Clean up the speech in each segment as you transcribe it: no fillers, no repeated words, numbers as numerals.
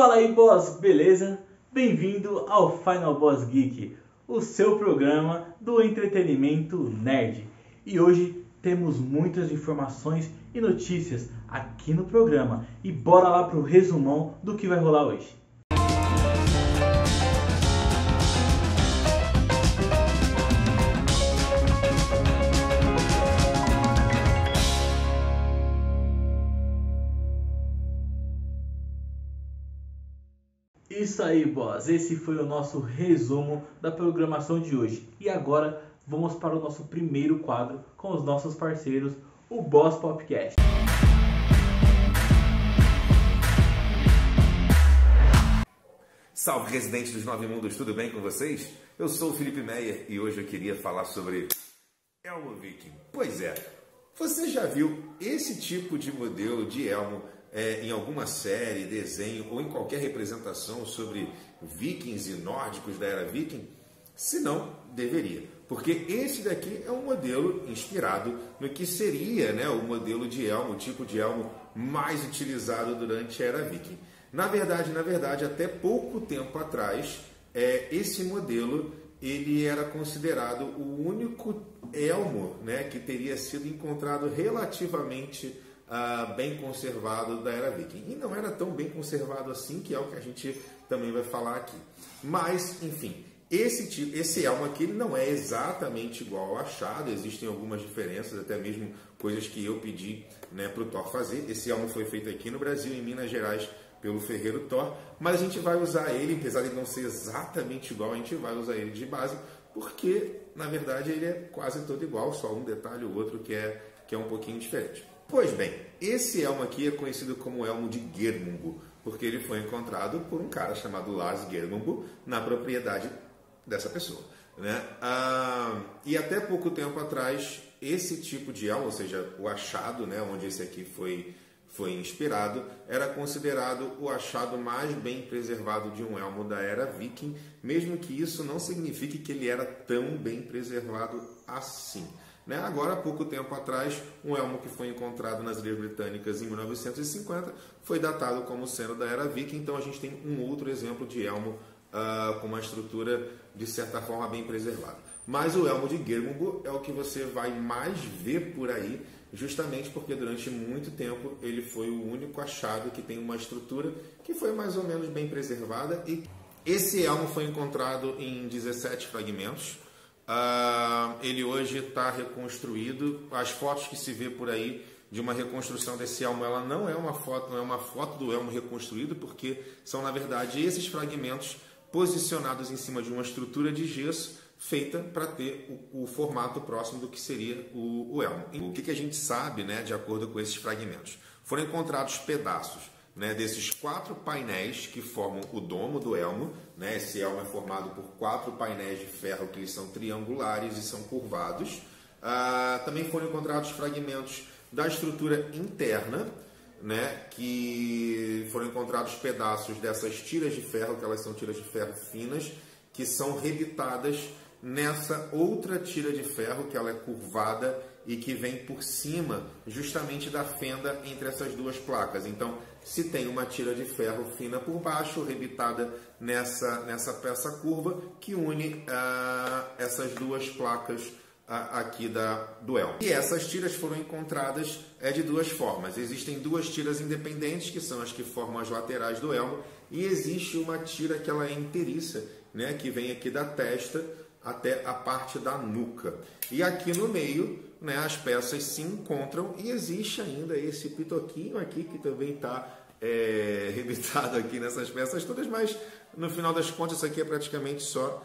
Fala aí, boss, beleza? Bem-vindo ao Final Boss Geek, o seu programa do entretenimento nerd. E hoje temos muitas informações e notícias aqui no programa. E bora lá pro resumão do que vai rolar hoje. Isso aí, boss. Esse foi o nosso resumo da programação de hoje. E agora vamos para o nosso primeiro quadro com os nossos parceiros, o Boss Popcast. Salve, residentes dos Nove Mundos, tudo bem com vocês? Eu sou o Felipe Meyer e hoje eu queria falar sobre elmo viking. Pois é, você já viu esse tipo de modelo de elmo em alguma série, desenho ou em qualquer representação sobre vikings e nórdicos da era viking? Se não, deveria. Porque esse daqui é um modelo inspirado no que seria, o modelo de elmo, o tipo de elmo mais utilizado durante a era viking. Na verdade, até pouco tempo atrás, esse modelo ele era considerado o único elmo que teria sido encontrado relativamente bem conservado da era viking. E não era tão bem conservado assim, que é o que a gente também vai falar aqui. Mas, enfim, esse elmo aqui ele não é exatamente igual ao achado, existem algumas diferenças, até mesmo coisas que eu pedi para o Thor fazer. Esse elmo foi feito aqui no Brasil, em Minas Gerais, pelo ferreiro Thor, mas a gente vai usar ele, apesar de não ser exatamente igual, a gente vai usar ele de base, porque, na verdade, ele é quase todo igual, só um detalhe ou outro que é um pouquinho diferente. Pois bem, esse elmo aqui é conhecido como elmo de Geirmundur, porque ele foi encontrado por um cara chamado Lars Geirmundur na propriedade dessa pessoa. E até pouco tempo atrás, esse tipo de elmo, ou seja, o achado, onde esse aqui foi inspirado, era considerado o achado mais bem preservado de um elmo da era viking, mesmo que isso não signifique que ele era tão bem preservado assim. Agora, há pouco tempo atrás, um elmo que foi encontrado nas Ilhas Britânicas em 1950 foi datado como sendo da era viking, então a gente tem um outro exemplo de elmo com uma estrutura de certa forma bem preservada. Mas o elmo de Geirmundur é o que você vai mais ver por aí, justamente porque durante muito tempo ele foi o único achado que tem uma estrutura que foi mais ou menos bem preservada. E esse elmo foi encontrado em 17 fragmentos. Ele hoje está reconstruído. As fotos que se vê por aí de uma reconstrução desse elmo, ela não é uma foto do elmo reconstruído, porque são, na verdade, esses fragmentos posicionados em cima de uma estrutura de gesso feita para ter o formato próximo do que seria o elmo. O que a gente sabe, de acordo com esses fragmentos? Foram encontrados pedaços desses 4 painéis que formam o domo do elmo. Esse elmo é formado por 4 painéis de ferro que eles são triangulares e são curvados. Também foram encontrados fragmentos da estrutura interna, que foram encontrados pedaços dessas tiras de ferro, que elas são tiras de ferro finas, que são rebitadas nessa outra tira de ferro, que ela é curvada e que vem por cima justamente da fenda entre essas duas placas. Então, se tem uma tira de ferro fina por baixo, rebitada nessa peça curva, que une essas duas placas aqui do elmo. E essas tiras foram encontradas de duas formas. Existem 2 tiras independentes, que são as que formam as laterais do elmo, e existe uma tira que ela é inteiriça, que vem aqui da testa até a parte da nuca. E aqui no meio, as peças se encontram e existe ainda esse pitoquinho aqui que também está rebitado aqui nessas peças todas, mas no final das contas isso aqui é praticamente só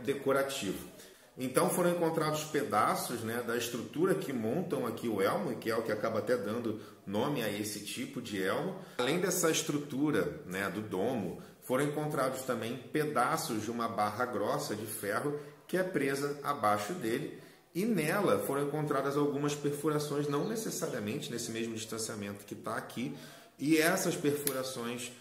decorativo. Então foram encontrados pedaços da estrutura que montam aqui o elmo, que é o que acaba até dando nome a esse tipo de elmo. Além dessa estrutura do domo, foram encontrados também pedaços de uma barra grossa de ferro que é presa abaixo dele, e nela foram encontradas algumas perfurações, não necessariamente nesse mesmo distanciamento que está aqui, e essas perfurações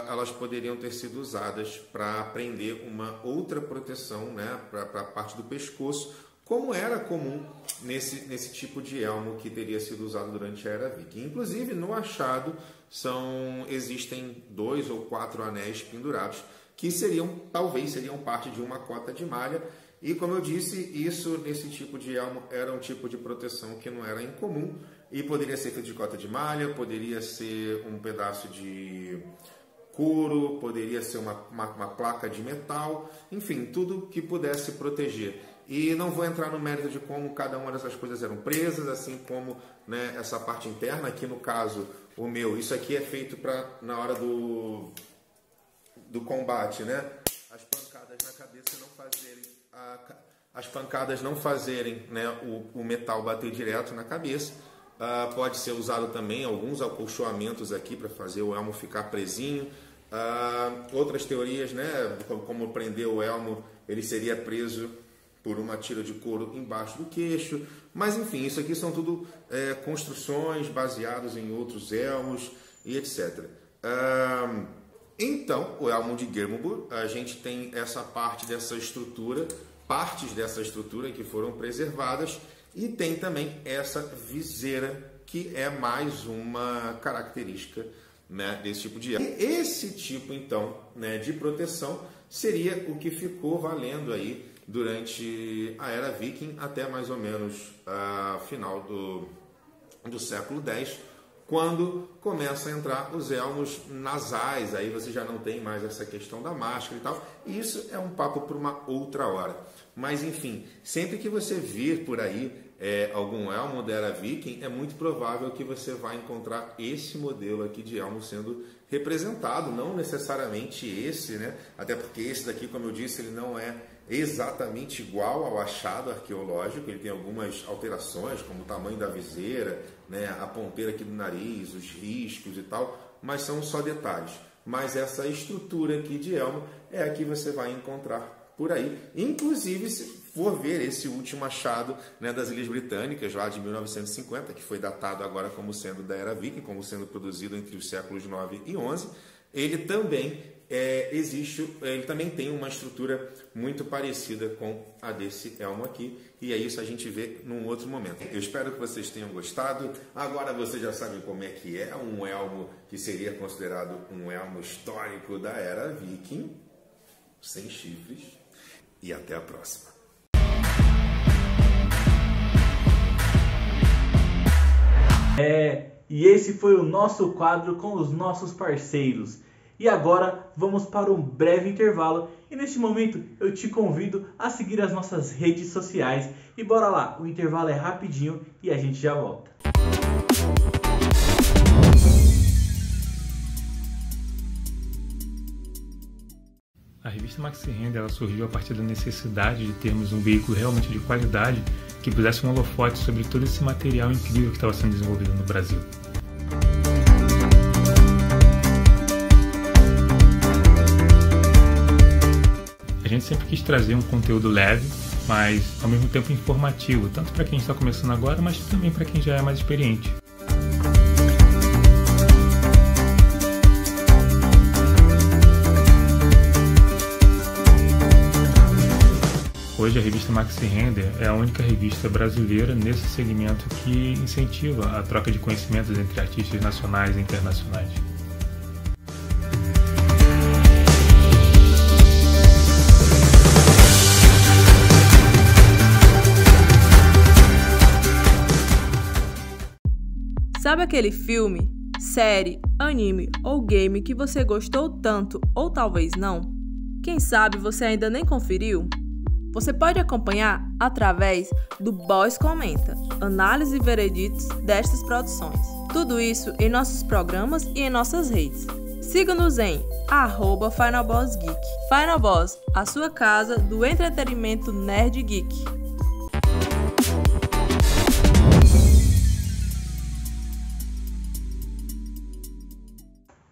elas poderiam ter sido usadas para prender uma outra proteção para a parte do pescoço, como era comum nesse tipo de elmo que teria sido usado durante a Era Viking. Inclusive, no achado, existem 2 ou 4 anéis pendurados, que talvez seriam parte de uma cota de malha. E, como eu disse, isso nesse tipo de elmo era um tipo de proteção que não era incomum, e poderia ser feito de cota de malha, poderia ser um pedaço de couro, poderia ser uma placa de metal, enfim, tudo que pudesse proteger. E não vou entrar no mérito de como cada uma dessas coisas eram presas, assim como, né, essa parte interna. Aqui no caso, isso aqui é feito para na hora do combate, né? As pancadas na cabeça não fazerem, né, o metal bater direto na cabeça. Pode ser usado também alguns acolchoamentos aqui para fazer o elmo ficar presinho. Outras teorias, né, como prender o elmo, ele seria preso por uma tira de couro embaixo do queixo. Mas enfim, isso aqui são tudo construções baseadas em outros elmos e etc. Então, o elmo de Geirmundur, a gente tem essa partes dessa estrutura que foram preservadas, e tem também essa viseira, que é mais uma característica, né, desse tipo de elmo. E esse tipo, então, né, de proteção seria o que ficou valendo aí durante a Era Viking até mais ou menos final do século X, quando começa a entrar os elmos nasais. Aí você já não tem mais essa questão da máscara e tal. E isso é um papo para uma outra hora. Mas enfim, sempre que você vir por aí algum elmo da Era Viking, é muito provável que você vai encontrar esse modelo aqui de elmo sendo representado, não necessariamente esse, né? Até porque esse daqui, como eu disse, ele não é exatamente igual ao achado arqueológico. Ele tem algumas alterações, como o tamanho da viseira, né, a ponteira aqui do nariz, os riscos e tal, mas são só detalhes. Mas essa estrutura aqui de elmo é a que você vai encontrar por aí. Inclusive, se for ver esse último achado, né, das Ilhas Britânicas, lá de 1950, que foi datado agora como sendo da Era Viking, como sendo produzido entre os séculos 9 e 11, ele também ele também tem uma estrutura muito parecida com a desse elmo aqui, e é isso a gente vê num outro momento. Eu espero que vocês tenham gostado. Agora vocês já sabem como é que é um elmo que seria considerado um elmo histórico da Era Viking, sem chifres, e até a próxima. E esse foi o nosso quadro com os nossos parceiros. E agora vamos para um breve intervalo, e neste momento eu te convido a seguir as nossas redes sociais. E bora lá, o intervalo é rapidinho e a gente já volta. A revista Maxi Render ela surgiu a partir da necessidade de termos um veículo realmente de qualidade que pusesse um holofote sobre todo esse material incrível que estava sendo desenvolvido no Brasil. A gente sempre quis trazer um conteúdo leve, mas ao mesmo tempo informativo, tanto para quem está começando agora, mas também para quem já é mais experiente. Hoje a revista Maxi Render é a única revista brasileira nesse segmento que incentiva a troca de conhecimentos entre artistas nacionais e internacionais. Sabe aquele filme, série, anime ou game que você gostou tanto ou talvez não? Quem sabe você ainda nem conferiu? Você pode acompanhar através do Boys Comenta, análise e vereditos destas produções. Tudo isso em nossos programas e em nossas redes. Siga-nos em @FinalBossGeek. Final Boss, a sua casa do entretenimento nerd geek.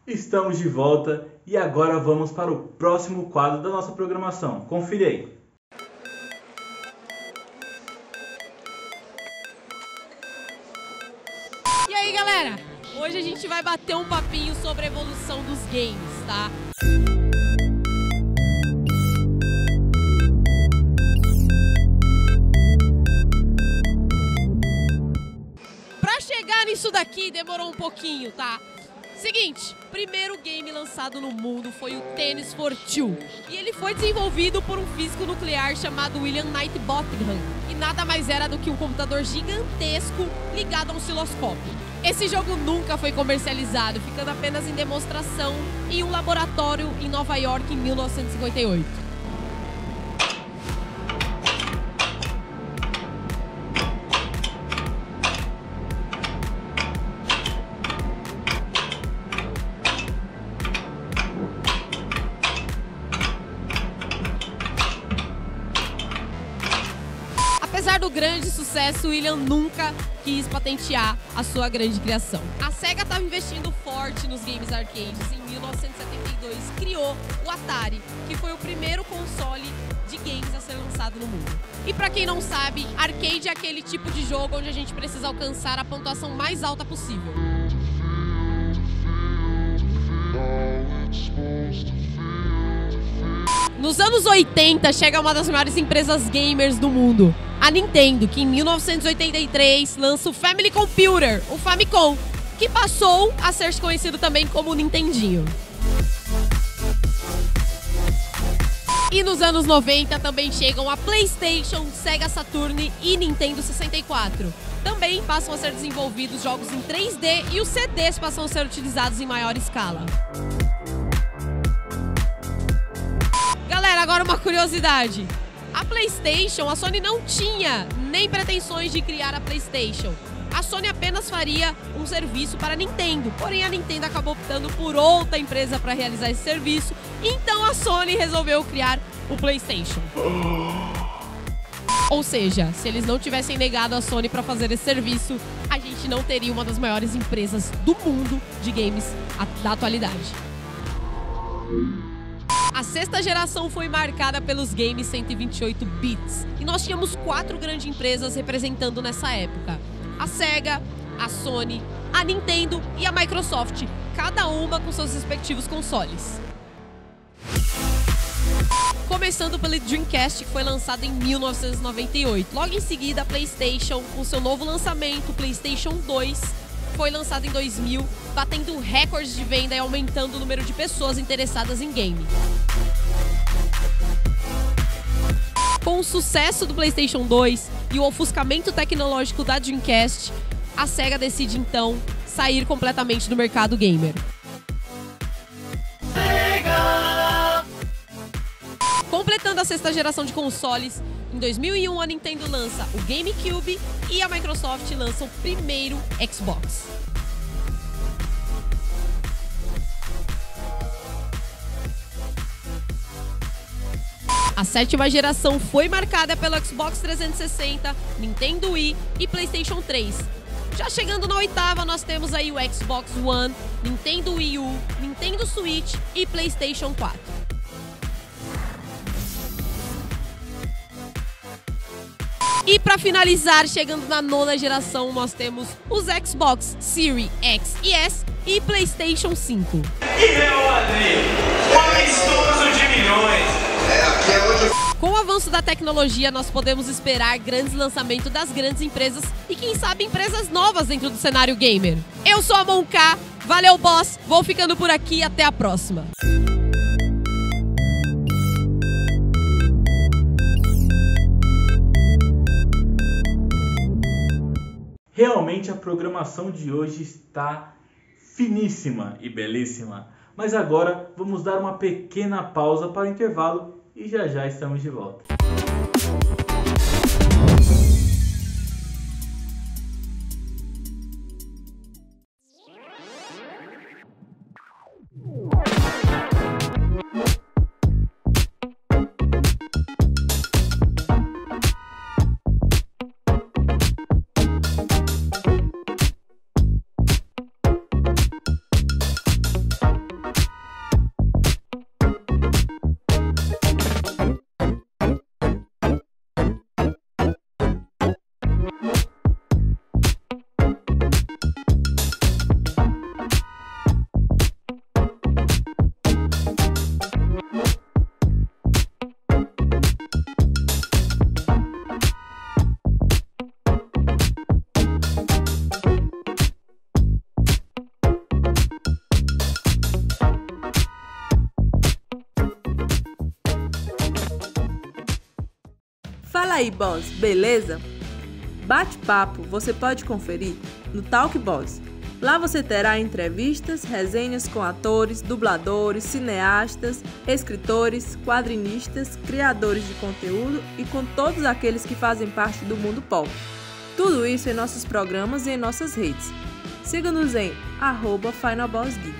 Estamos de volta e agora vamos para o próximo quadro da nossa programação. Confira aí. E aí, galera? Hoje a gente vai bater um papinho sobre a evolução dos games, tá? chegar nisso daqui demorou um pouquinho, tá? Seguinte, primeiro game lançado no mundo foi o Tennis for Two. E ele foi desenvolvido por um físico nuclear chamado William Knight Bottingham. E nada mais era do que um computador gigantesco ligado a um osciloscópio. Esse jogo nunca foi comercializado, ficando apenas em demonstração em um laboratório em Nova York em 1958. Apesar do grande sucesso, William nunca quis patentear a sua grande criação. A SEGA estava investindo forte nos games arcades. Em 1972, criou o Atari, que foi o primeiro console de games a ser lançado no mundo. E para quem não sabe, arcade é aquele tipo de jogo onde a gente precisa alcançar a pontuação mais alta possível. Nos anos 80, chega uma das maiores empresas gamers do mundo, a Nintendo, que em 1983 lança o Family Computer, o Famicom, que passou a ser conhecido também como Nintendinho. E nos anos 90 também chegam a PlayStation, Sega Saturn e Nintendo 64. Também passam a ser desenvolvidos jogos em 3D e os CDs passam a ser utilizados em maior escala. Galera, agora uma curiosidade. A PlayStation, a Sony não tinha nem pretensões de criar a PlayStation. A Sony apenas faria um serviço para a Nintendo, porém a Nintendo acabou optando por outra empresa para realizar esse serviço, então a Sony resolveu criar o PlayStation. Ou seja, se eles não tivessem negado a Sony para fazer esse serviço, a gente não teria uma das maiores empresas do mundo de games da atualidade. A sexta geração foi marcada pelos games 128 bits e nós tínhamos 4 grandes empresas representando nessa época: a SEGA, a Sony, a Nintendo e a Microsoft, cada uma com seus respectivos consoles. Começando pelo Dreamcast, que foi lançado em 1998. Logo em seguida, a PlayStation, com seu novo lançamento, o PlayStation 2, foi lançado em 2000, batendo recordes de venda e aumentando o número de pessoas interessadas em game. Com o sucesso do PlayStation 2 e o ofuscamento tecnológico da Dreamcast, a SEGA decide então sair completamente do mercado gamer. Completando a sexta geração de consoles, em 2001 a Nintendo lança o GameCube e a Microsoft lança o primeiro Xbox. A sétima geração foi marcada pelo Xbox 360, Nintendo Wii e PlayStation 3. Já chegando na oitava, nós temos aí o Xbox One, Nintendo Wii U, Nintendo Switch e PlayStation 4. E para finalizar, chegando na nona geração, nós temos os Xbox Series X e S e PlayStation 5. E meu André, um amistoso de milhões. Com o avanço da tecnologia, nós podemos esperar grandes lançamentos das grandes empresas e, quem sabe, empresas novas dentro do cenário gamer. Eu sou a Monka, valeu boss, vou ficando por aqui e até a próxima. Realmente a programação de hoje está finíssima e belíssima. Mas agora vamos dar uma pequena pausa para o intervalo e já já estamos de volta. aí, boss, beleza? Bate-papo você pode conferir no Talk Boss. Lá você terá entrevistas, resenhas com atores, dubladores, cineastas, escritores, quadrinistas, criadores de conteúdo e com todos aqueles que fazem parte do mundo pop. Tudo isso em nossos programas e em nossas redes. Siga-nos em @FinalBossGeek.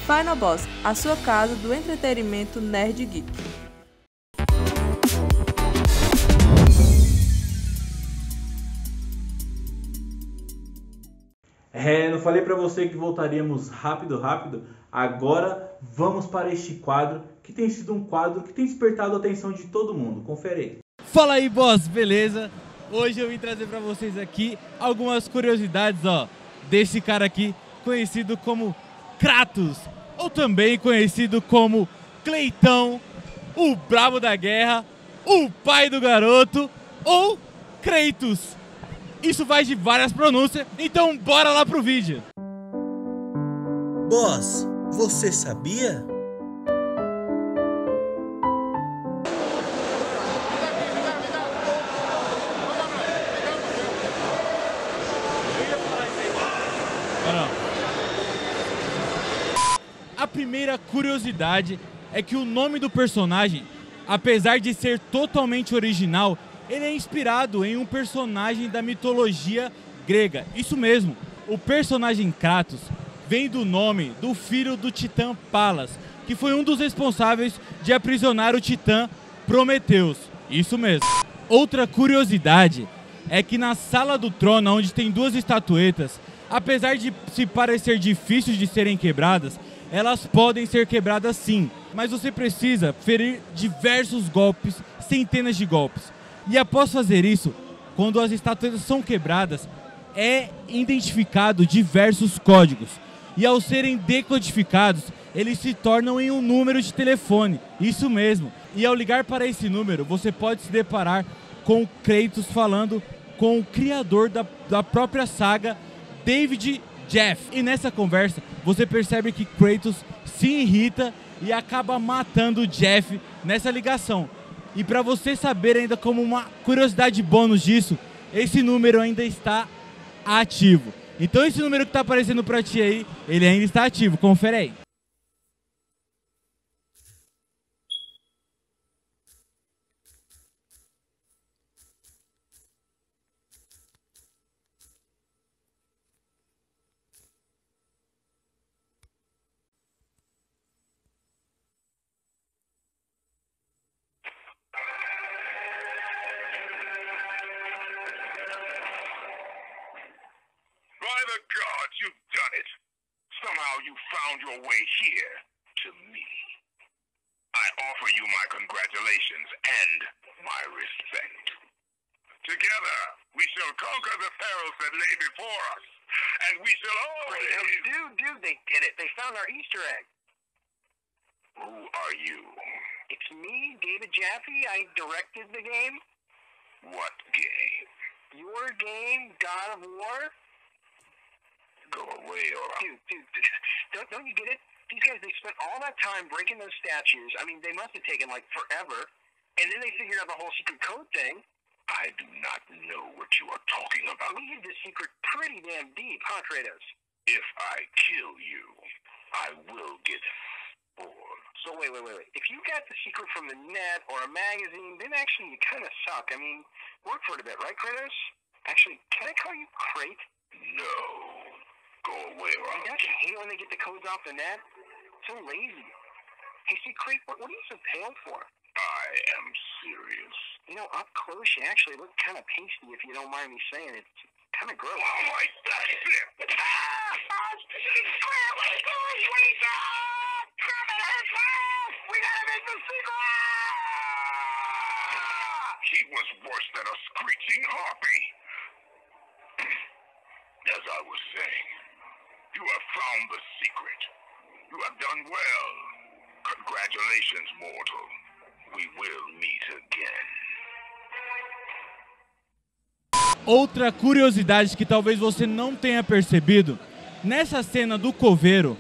Final Boss, a sua casa do entretenimento nerd geek. Não falei pra você que voltaríamos rápido? Agora vamos para este quadro, que tem sido um quadro que tem despertado a atenção de todo mundo. Confere aí. Fala aí, boss, beleza? Hoje eu vim trazer pra vocês aqui algumas curiosidades, desse cara aqui, conhecido como Kratos, ou também conhecido como Cleitão, o brabo da guerra, o pai do garoto, ou Kratos. Isso vai de várias pronúncias, então bora lá pro vídeo. Boss, você sabia? A primeira curiosidade é que o nome do personagem, apesar de ser totalmente original, ele é inspirado em um personagem da mitologia grega. Isso mesmo, o personagem Kratos vem do nome do filho do titã Palas, que foi um dos responsáveis de aprisionar o titã Prometeus. Isso mesmo. Outra curiosidade é que na Sala do Trono, onde tem duas estatuetas, apesar de se parecer difíceis de serem quebradas, elas podem ser quebradas sim, mas você precisa ferir diversos golpes, centenas de golpes. E após fazer isso, quando as estatuetas são quebradas, é identificado diversos códigos. E ao serem decodificados, eles se tornam em um número de telefone. Isso mesmo. E ao ligar para esse número, você pode se deparar com o Kratos falando com o criador da própria saga, David Jeff. E nessa conversa, você percebe que Kratos se irrita e acaba matando o Jeff nessa ligação. E para você saber ainda como uma curiosidade bônus disso, esse número ainda está ativo. Então esse número que está aparecendo para ti aí, ele ainda está ativo, confere aí. By the gods, you've done it. Somehow you found your way here to me. I offer you my congratulations and my respect. Together, we shall conquer the perils that lay before us, and we shall always... Dude, they did it. They found our Easter egg. Who are you? It's me, David Jaffe. I directed the game. What game? Your game, God of War. Go away, or... Dude, don't you get it? These guys, they spent all that time breaking those statues. I mean, they must have taken, like, forever. And then they figured out the whole secret code thing. I do not know what you are talking about. We hid this secret pretty damn deep, huh, Kratos? If I kill you, I will get bored. So wait. If you got the secret from the net or a magazine, then actually you kind of suck. I mean, work for it a bit, right, Kratos? Actually, can I call you Krait? No. Go away, or I'll... Don't you hate when they get the codes off the net? So lazy. Hey, see, Krait, what are you so pale for? I am serious. You know, up close, you actually look kind of pasty, if you don't mind me saying it. It's kind of gross. Oh, my God! We gotta make the secret! He was worse than a screeching harpy. As I was saying, you have found the secret. You have done well. Congratulations, mortal. We will meet again. Outra curiosidade que talvez você não tenha percebido, nessa cena do coveiro,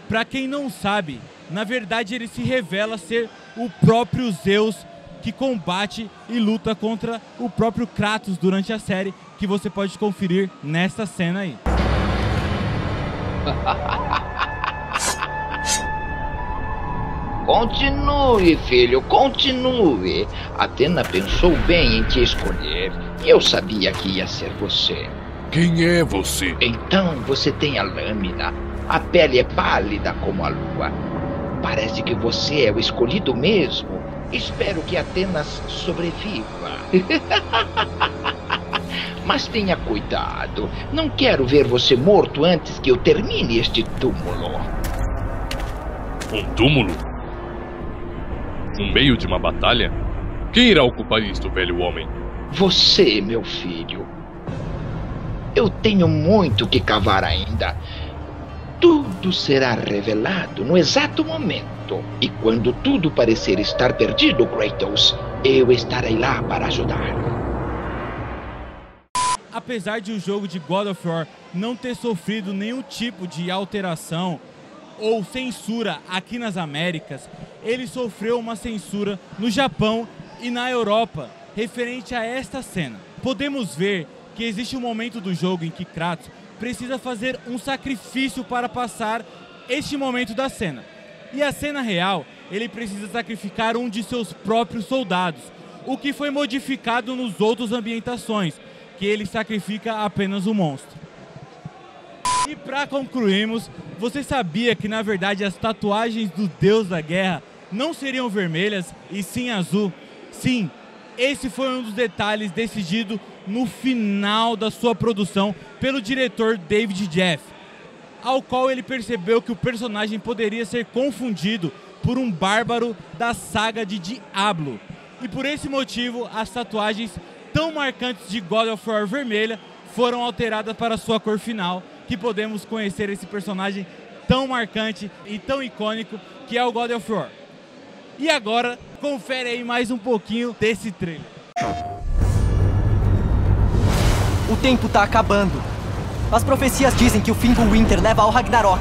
pra quem não sabe, na verdade ele se revela ser o próprio Zeus que combate e luta contra o próprio Kratos durante a série, que você pode conferir nesta cena aí. Continue, filho, continue. Athena pensou bem em te escolher. Eu sabia que ia ser você. Quem é você? Então, você tem a lâmina. A pele é pálida como a lua. Parece que você é o escolhido mesmo. Espero que Atenas sobreviva. Mas tenha cuidado. Não quero ver você morto antes que eu termine este túmulo. Um túmulo? No meio de uma batalha? Quem irá ocupar isto, velho homem? Você, meu filho. Eu tenho muito que cavar ainda. Tudo será revelado no exato momento. E quando tudo parecer estar perdido, Kratos, eu estarei lá para ajudar. Apesar de o jogo de God of War não ter sofrido nenhum tipo de alteração ou censura aqui nas Américas, ele sofreu uma censura no Japão e na Europa referente a esta cena. Podemos ver que existe um momento do jogo em que Kratos precisa fazer um sacrifício para passar este momento da cena. E a cena real, ele precisa sacrificar um de seus próprios soldados, o que foi modificado nos outros ambientações, que ele sacrifica apenas o monstro. E para concluirmos, você sabia que na verdade as tatuagens do deus da guerra não seriam vermelhas e sim azul? Sim, esse foi um dos detalhes decidido no final da sua produção pelo diretor David Jeff, ao qual ele percebeu que o personagem poderia ser confundido por um bárbaro da saga de Diablo. E por esse motivo, as tatuagens tão marcantes de God of War vermelha foram alteradas para sua cor final, que podemos conhecer esse personagem tão marcante e tão icônico que é o God of War. E agora, confere aí mais um pouquinho desse trailer. O tempo tá acabando. As profecias dizem que o fim do Winter leva ao Ragnarok.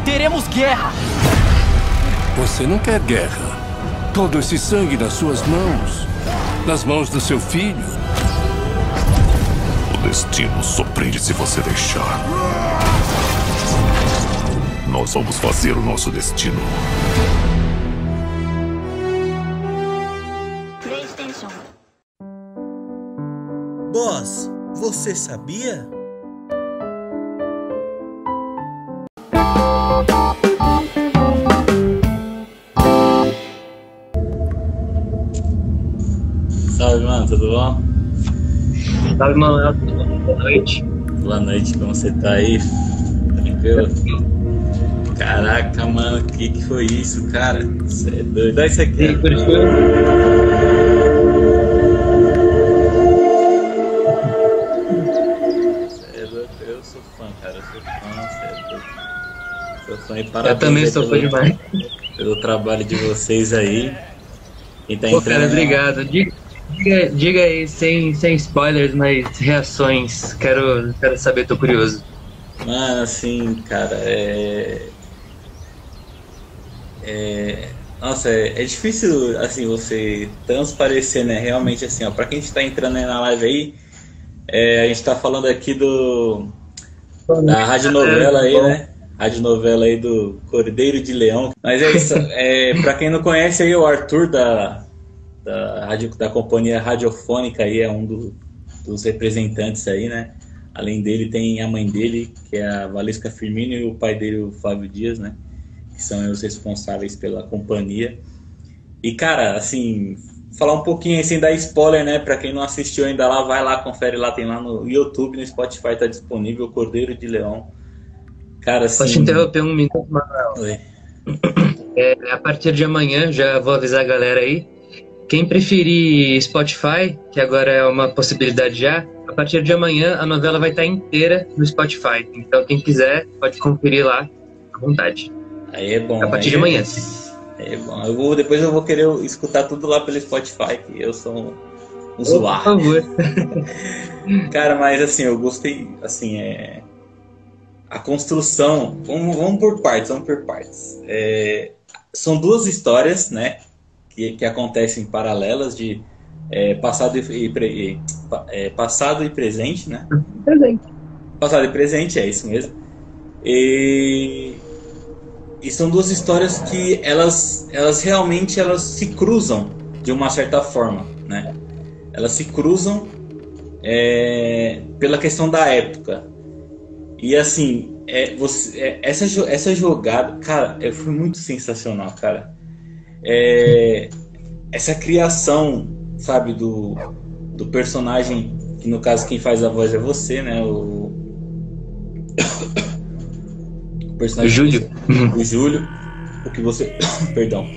Teremos guerra! Você não quer guerra. Todo esse sangue nas suas mãos. Nas mãos do seu filho. O destino surpreende se você deixar. Nós vamos fazer o nosso destino. PlayStation. Boss, você sabia? Salve, mano, tudo bom? Salve, mano, boa noite. Boa noite, como você tá aí? Tranquilo? Caraca, mano, que foi isso, cara? Você é doido. Dá isso aqui. Eu sou fã, cara. Eu sou fã, você é doido. Sou fã e parabéns. Eu também sou fã demais. Pelo trabalho de vocês aí. Quem tá Pô, entrando. cara, obrigado. Diga aí, sem spoilers, mas reações. Quero saber, tô curioso. Mano, assim, cara, Nossa, é difícil, assim, você transparecer, né? Realmente, assim, ó, pra quem está entrando aí na live aí, a gente tá falando aqui da radionovela aí, né? Radionovela aí do Cordeiro de Leão. Mas é isso, pra quem não conhece aí, o Arthur da companhia radiofônica aí, é um dos representantes aí, né? Além dele tem a mãe dele, que é a Valesca Firmino, e o pai dele, o Flávio Dias, né? Que são os responsáveis pela companhia. E, cara, assim, falar um pouquinho sem dar spoiler, né? Pra quem não assistiu ainda lá, vai lá, confere lá, tem lá no YouTube, no Spotify, tá disponível, Cordeiro de Leão. Cara, assim... Posso te interromper um minuto, Manuel? Oi. A partir de amanhã, já vou avisar a galera aí, quem preferir Spotify, que agora é uma possibilidade já, a partir de amanhã a novela vai estar inteira no Spotify. Então quem quiser pode conferir lá à vontade. Aí é bom. A partir de amanhã. É bom. Depois eu vou querer escutar tudo lá pelo Spotify, que eu sou um usuário. Por favor. Cara, mas assim, eu gostei, assim, a construção, vamos por partes. São duas histórias, né, que acontecem paralelas de passado e presente, né? Presente. Passado e presente, é isso mesmo. E são duas histórias que elas realmente se cruzam de uma certa forma, né? Elas se cruzam pela questão da época. E assim, essa jogada, cara, foi muito sensacional, cara. Essa criação, sabe, do personagem, que no caso quem faz a voz é você, né? O personagem Júlio. O Júlio, o que você perdão,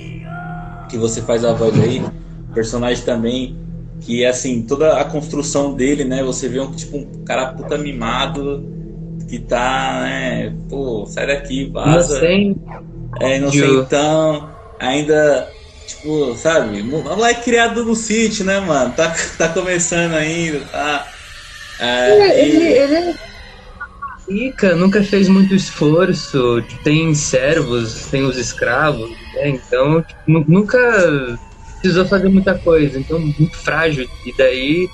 que você faz a voz aí, personagem também que assim, toda a construção dele, né, você vê um cara puta mimado que tá, né, pô, sai daqui, vaza, inocentão, ainda tipo, sabe, moleque criado no sítio, né, mano, tá começando ainda, tá. Ele rica, nunca fez muito esforço, tem servos, tem os escravos, né? Então tipo, nunca precisou fazer muita coisa, então muito frágil. E daí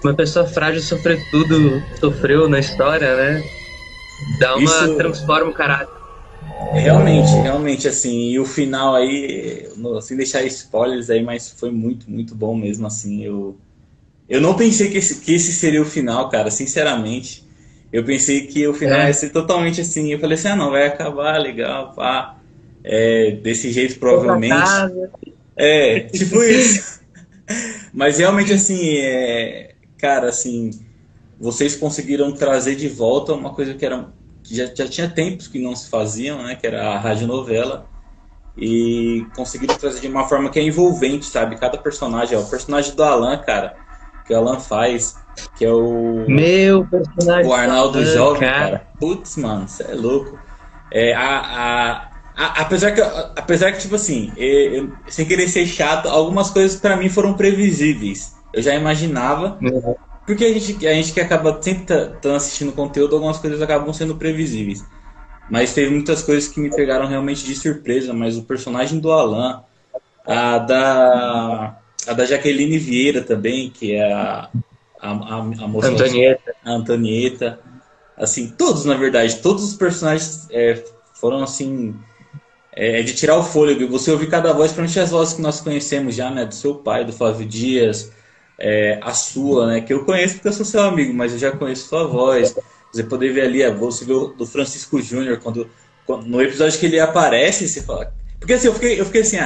uma pessoa frágil sofreu na história, né? Transforma o caráter. Realmente, assim, e o final aí, sem deixar spoilers aí, mas foi muito, muito bom mesmo, assim, eu não pensei que esse seria o final, cara, sinceramente. Eu pensei que o final ia ser totalmente assim. Eu falei assim, não, vai acabar, legal, pá. Desse jeito, provavelmente. Tipo isso. Mas realmente, assim, cara, assim, vocês conseguiram trazer de volta uma coisa que já tinha tempos que não se faziam, né? Que era a radionovela. E conseguiram trazer de uma forma que é envolvente, sabe? Cada personagem, o personagem do Alan, cara, que o Alan faz, que é meu personagem, o Arnaldo Jovem, cara. Putz, mano, você é louco. Apesar que tipo assim, sem querer ser chato, algumas coisas pra mim foram previsíveis. Eu já imaginava, porque a gente que acaba sempre tá assistindo conteúdo, algumas coisas acabam sendo previsíveis. Mas teve muitas coisas que me pegaram realmente de surpresa. Mas o personagem do Alan, a da Jaqueline Vieira também, que é a moça Antonieta, assim, todos, na verdade, todos os personagens foram assim, de tirar o fôlego. Você ouvir cada voz, principalmente as vozes que nós conhecemos já, né, do seu pai, do Flávio Dias, a sua, né, que eu conheço porque eu sou seu amigo, mas eu já conheço sua voz. Você poder ver ali a voz do Francisco Júnior, quando no episódio que ele aparece, você fala... Porque assim, eu fiquei assim,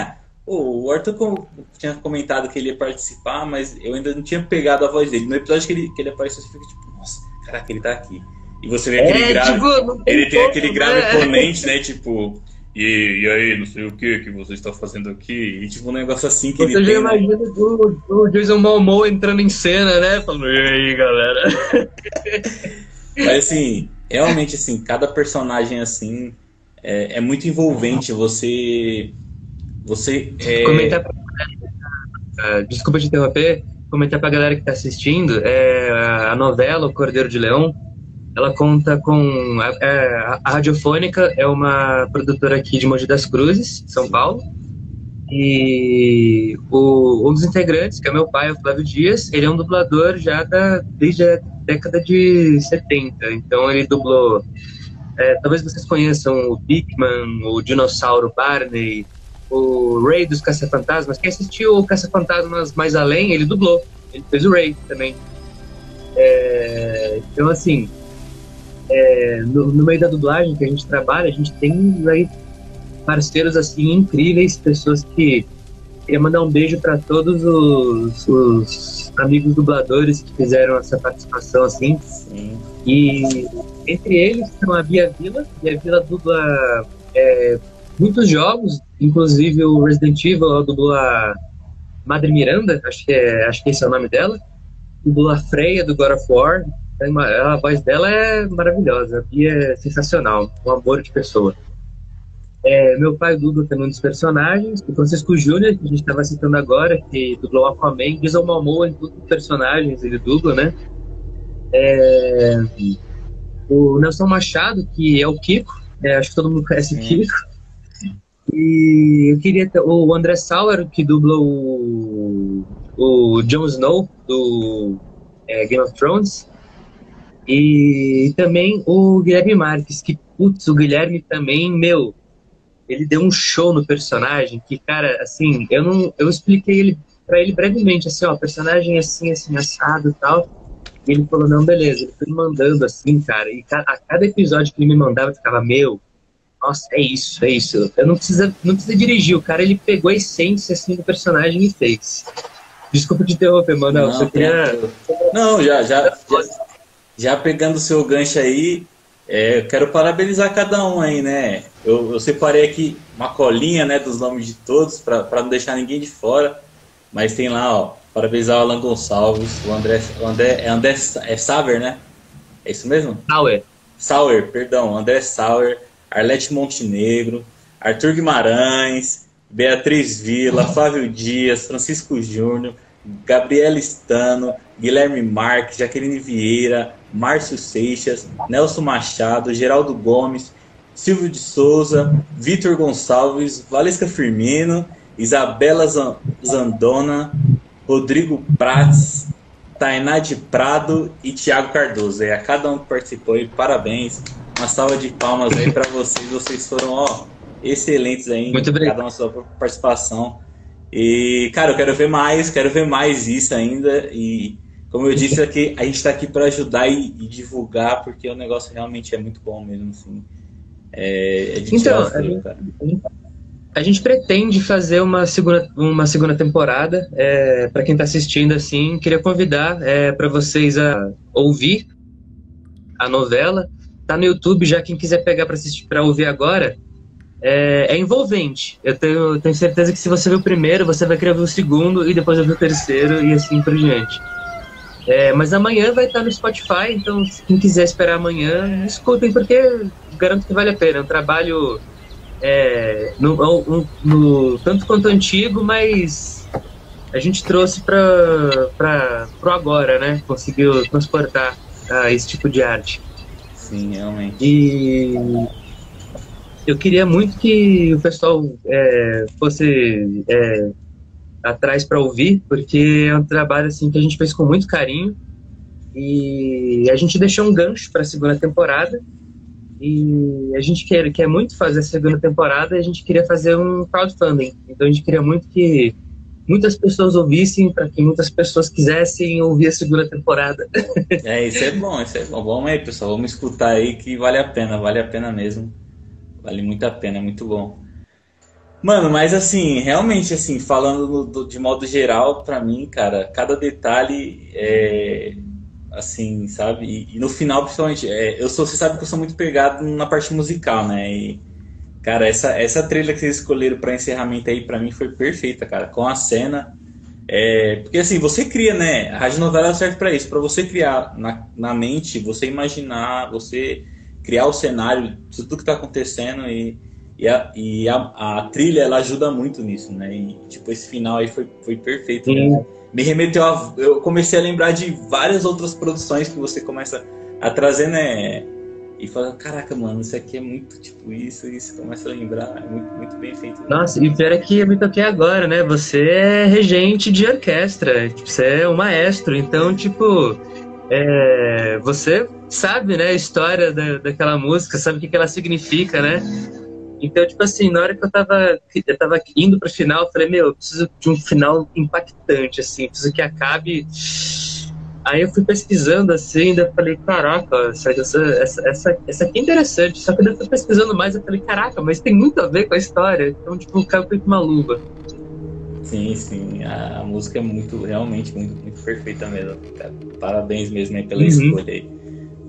o Arthur tinha comentado que ele ia participar, mas eu ainda não tinha pegado a voz dele. No episódio que ele apareceu, você fica tipo, nossa, caraca, ele tá aqui. E você vê aquele grave, tipo, ele tem aquele grave imponente, né, tipo... E aí, não sei o que você está fazendo aqui? E tipo, um negócio assim que você ele já tem... imagina o Jason Momoa entrando em cena, né? Falando, e aí, galera? Mas assim, realmente assim, cada personagem assim é muito envolvente. Você comentar desculpa te interromper, comentar pra galera que tá assistindo, a novela O Cordeiro de Leão, ela conta com a Radiofônica é uma produtora aqui de Mogi das Cruzes, São Paulo, e um dos integrantes, que é meu pai, o Flávio Dias, ele é um dublador já desde a década de 70, então ele dublou, talvez vocês conheçam o Bigman, o Dinossauro Barney, o Ray dos Caça-Fantasmas. Quem assistiu o Caça-Fantasmas Mais Além, ele dublou, ele fez o Ray também. Então assim, no meio da dublagem que a gente trabalha, a gente tem aí parceiros assim incríveis, pessoas que queria mandar um beijo para todos os amigos dubladores que fizeram essa participação assim. Sim. E entre eles tem a Bia Vila, e a Vila dubla muitos jogos, inclusive o Resident Evil, ela dublou a Madre Miranda, acho que esse é o nome dela, dublou a Freya do God of War. A voz dela é maravilhosa, a Bia é sensacional, um amor de pessoa. Meu pai dubla também um dos personagens, o Francisco Júnior, que a gente estava citando agora, que dublou Aquaman, Jason Momoa em todos os personagens, ele dubla, né? O Nelson Machado, que é o Kiko, acho que todo mundo conhece o Kiko. E eu queria ter o André Sauer, que dubla o Jon Snow do Game of Thrones. E também o Guilherme Marques, que, putz, o Guilherme também, ele deu um show no personagem, que, cara, assim, eu expliquei pra ele brevemente, assim, ó, personagem assim, assado e tal, e ele falou, não, beleza, ele foi me mandando assim, cara, e a cada episódio que ele me mandava, eu ficava, nossa, é isso, eu não precisa dirigir, o cara, ele pegou a essência, assim, do personagem e fez. Desculpa te interromper, mano, não, você queria... Não, já pegando o seu gancho aí, eu quero parabenizar cada um aí, né? Eu separei aqui uma colinha, né, dos nomes de todos, para não deixar ninguém de fora. Mas tem lá, ó, parabenizar o Alan Gonçalves, o André Sauer, né? É isso mesmo? Sauer, perdão. André Sauer, Arlete Montenegro, Arthur Guimarães, Beatriz Vila, Flávio Dias, Francisco Júnior, Gabriela Stano, Guilherme Marques, Jaqueline Vieira, Márcio Seixas, Nelson Machado, Geraldo Gomes, Silvio de Souza, Vitor Gonçalves, Valesca Firmino, Isabela Zandona, Rodrigo Prats, Tainá de Prado e Thiago Cardoso. A cada um que participou aí, parabéns. Uma salva de palmas aí para vocês foram excelentes aí. Muito obrigado. Cada uma sua participação. E, cara, eu quero ver mais isso ainda. E, como eu disse aqui, a gente está aqui para ajudar e divulgar, porque o negócio realmente é muito bom mesmo, assim. A gente pretende fazer uma segunda temporada. Para quem está assistindo, assim, queria convidar para vocês a ouvir a novela. Tá no YouTube, já quem quiser pegar para assistir, para ouvir agora. É envolvente. Eu tenho certeza que se você ver o primeiro, você vai querer ver o segundo e depois ver o terceiro e assim por diante. Mas amanhã vai estar no Spotify, então quem quiser esperar amanhã, escutem, porque garanto que vale a pena. É um trabalho tanto quanto antigo, mas a gente trouxe para pro agora, né? Conseguiu transportar esse tipo de arte. Sim, realmente. E eu queria muito que o pessoal fosse atrás para ouvir, porque é um trabalho assim que a gente fez com muito carinho e a gente deixou um gancho para a segunda temporada e a gente quer muito fazer a segunda temporada e a gente queria fazer um crowdfunding. Então a gente queria muito que muitas pessoas ouvissem, para que muitas pessoas quisessem ouvir a segunda temporada. Isso é bom. Vamos aí, pessoal, vamos escutar aí que vale a pena mesmo. Vale muito a pena, é muito bom. Mano, mas assim, realmente, assim, falando de modo geral, pra mim, cara, cada detalhe assim, sabe? E no final, principalmente, você sabe que eu sou muito pegado na parte musical, né? E, cara, essa trilha que vocês escolheram pra encerramento aí, pra mim, foi perfeita, cara, com a cena. Porque assim, você cria, né? A radionovela serve pra isso, pra você criar na mente, você imaginar, você criar o cenário, tudo que tá acontecendo e a trilha, ela ajuda muito nisso, né? E tipo, esse final aí foi perfeito, né? Me remeteu eu comecei a lembrar de várias outras produções que você começa a trazer, né? E fala, caraca, mano, isso aqui é muito tipo isso, começa a lembrar, é muito, muito bem feito. Nossa, e o pior é que eu me toquei agora, né? Você é regente de orquestra, você é um maestro, então, tipo, você sabe, né, a história daquela música, sabe o que ela significa, né? Então, tipo assim, na hora que eu tava indo pro final, eu falei, eu preciso de um final impactante, assim, preciso que acabe. Aí eu fui pesquisando, assim, daí eu falei, caraca, essa aqui é interessante, só que eu fui pesquisando mais, eu falei, caraca, mas tem muito a ver com a história, então, tipo, caiu feito uma luva. Sim, a música é realmente muito perfeita mesmo, cara. Parabéns mesmo aí pela escolha aí.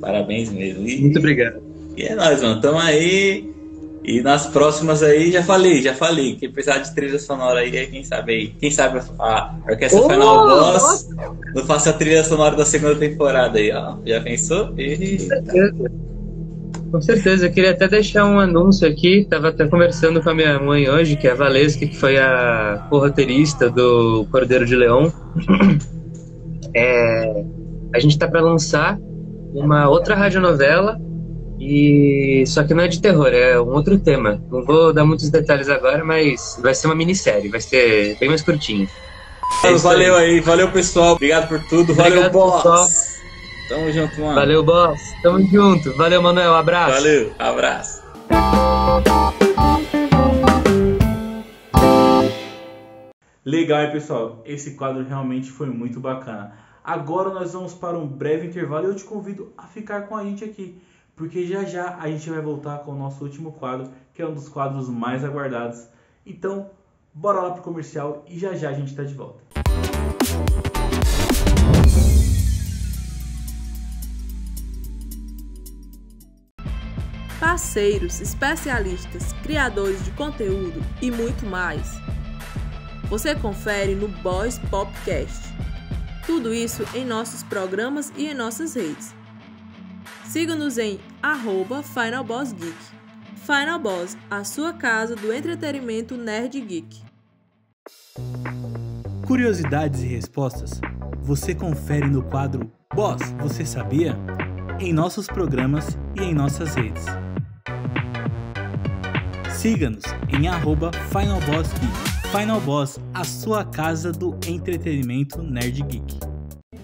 Parabéns mesmo. Muito obrigado. E é nóis, mano, tamo aí. E nas próximas aí, já falei, quem precisar de trilha sonora aí, quem sabe a Orquestra Final Boss não faça a trilha sonora da segunda temporada aí, ó. Já pensou? Com certeza, eu queria até deixar um anúncio aqui, tava até conversando com a minha mãe hoje, que é a Valesca, que foi a co-roteirista do Cordeiro de Leão. A gente tá para lançar uma outra radionovela E só que não é de terror, é um outro tema. Não vou dar muitos detalhes agora, mas vai ser uma minissérie, vai ser bem mais curtinho. Valeu aí, valeu pessoal, obrigado por tudo, valeu boss. Pessoal. Tamo junto, mano. Valeu, boss. Tamo junto. Valeu, Manuel. Abraço. Valeu, abraço. Legal, hein, pessoal? Esse quadro realmente foi muito bacana. Agora nós vamos para um breve intervalo e eu te convido a ficar com a gente aqui, porque já já a gente vai voltar com o nosso último quadro, que é um dos quadros mais aguardados. Então, bora lá pro comercial e já já a gente tá de volta. Parceiros, especialistas, criadores de conteúdo e muito mais. Você confere no Boss Popcast. Tudo isso em nossos programas e em nossas redes. Siga-nos em @FinalBossGeek. Final Boss, a sua casa do entretenimento nerd geek. Curiosidades e respostas você confere no quadro Boss, você sabia? Em nossos programas e em nossas redes. Siga-nos em @FinalBossGeek. Final Boss, a sua casa do entretenimento nerd geek.